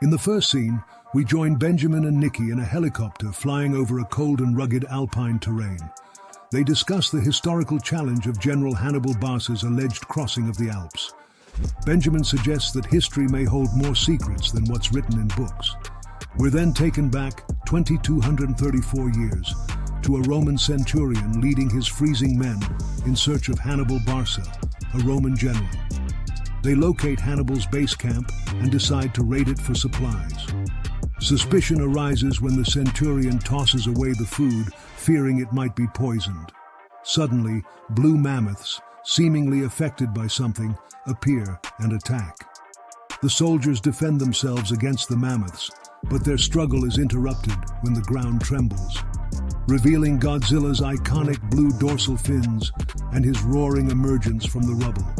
In the first scene, we join Benjamin and Nikki in a helicopter flying over a cold and rugged alpine terrain. They discuss the historical challenge of General Hannibal Barca's alleged crossing of the Alps. Benjamin suggests that history may hold more secrets than what's written in books. We're then taken back 2,234 years to a Roman centurion leading his freezing men in search of Hannibal Barca, a Roman general. They locate Hannibal's base camp and decide to raid it for supplies. Suspicion arises when the centurion tosses away the food, fearing it might be poisoned. Suddenly, blue mammoths, seemingly affected by something, appear and attack. The soldiers defend themselves against the mammoths, but their struggle is interrupted when the ground trembles, revealing Godzilla's iconic blue dorsal fins and his roaring emergence from the rubble.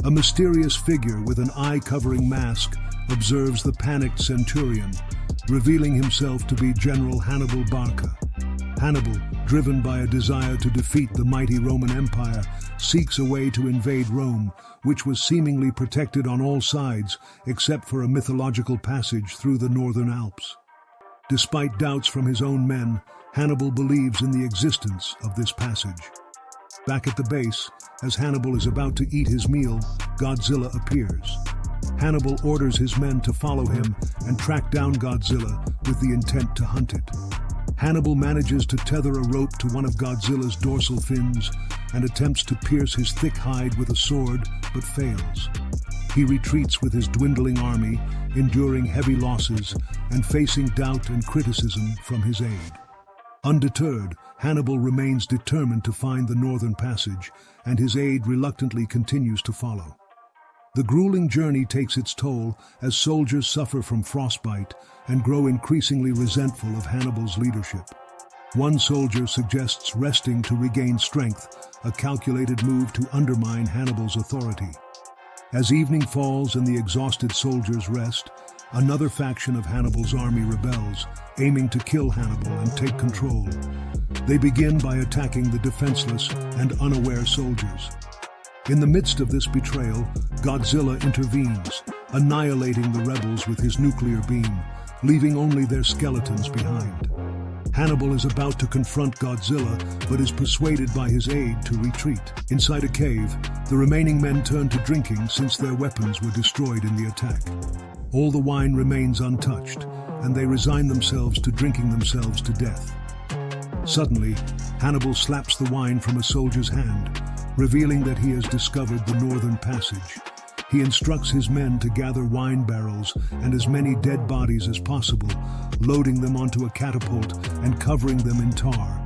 A mysterious figure with an eye-covering mask observes the panicked centurion, revealing himself to be General Hannibal Barca. Hannibal, driven by a desire to defeat the mighty Roman Empire, seeks a way to invade Rome, which was seemingly protected on all sides except for a mythological passage through the northern Alps. Despite doubts from his own men, Hannibal believes in the existence of this passage. Back at the base, as Hannibal is about to eat his meal, Godzilla appears. Hannibal orders his men to follow him and track down Godzilla with the intent to hunt it. Hannibal manages to tether a rope to one of Godzilla's dorsal fins and attempts to pierce his thick hide with a sword, but fails. He retreats with his dwindling army, enduring heavy losses and facing doubt and criticism from his aide. Undeterred, Hannibal remains determined to find the northern passage, and his aide reluctantly continues to follow. The grueling journey takes its toll as soldiers suffer from frostbite and grow increasingly resentful of Hannibal's leadership. One soldier suggests resting to regain strength, a calculated move to undermine Hannibal's authority. As evening falls and the exhausted soldiers rest, another faction of Hannibal's army rebels, aiming to kill Hannibal and take control. They begin by attacking the defenseless and unaware soldiers. In the midst of this betrayal, Godzilla intervenes, annihilating the rebels with his nuclear beam, leaving only their skeletons behind. Hannibal is about to confront Godzilla, but is persuaded by his aide to retreat. Inside a cave, the remaining men turn to drinking since their weapons were destroyed in the attack. All the wine remains untouched, and they resign themselves to drinking themselves to death. Suddenly, Hannibal slaps the wine from a soldier's hand, revealing that he has discovered the northern passage. He instructs his men to gather wine barrels and as many dead bodies as possible, loading them onto a catapult and covering them in tar.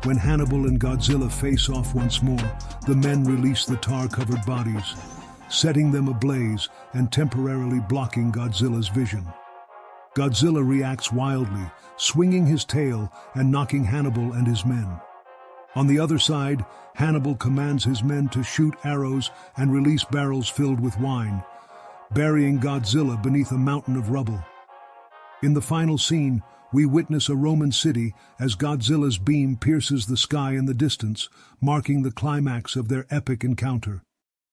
When Hannibal and Godzilla face off once more, the men release the tar-covered bodies, setting them ablaze and temporarily blocking Godzilla's vision. Godzilla reacts wildly, swinging his tail and knocking Hannibal and his men. On the other side, Hannibal commands his men to shoot arrows and release barrels filled with wine, burying Godzilla beneath a mountain of rubble. In the final scene, we witness a Roman city as Godzilla's beam pierces the sky in the distance, marking the climax of their epic encounter.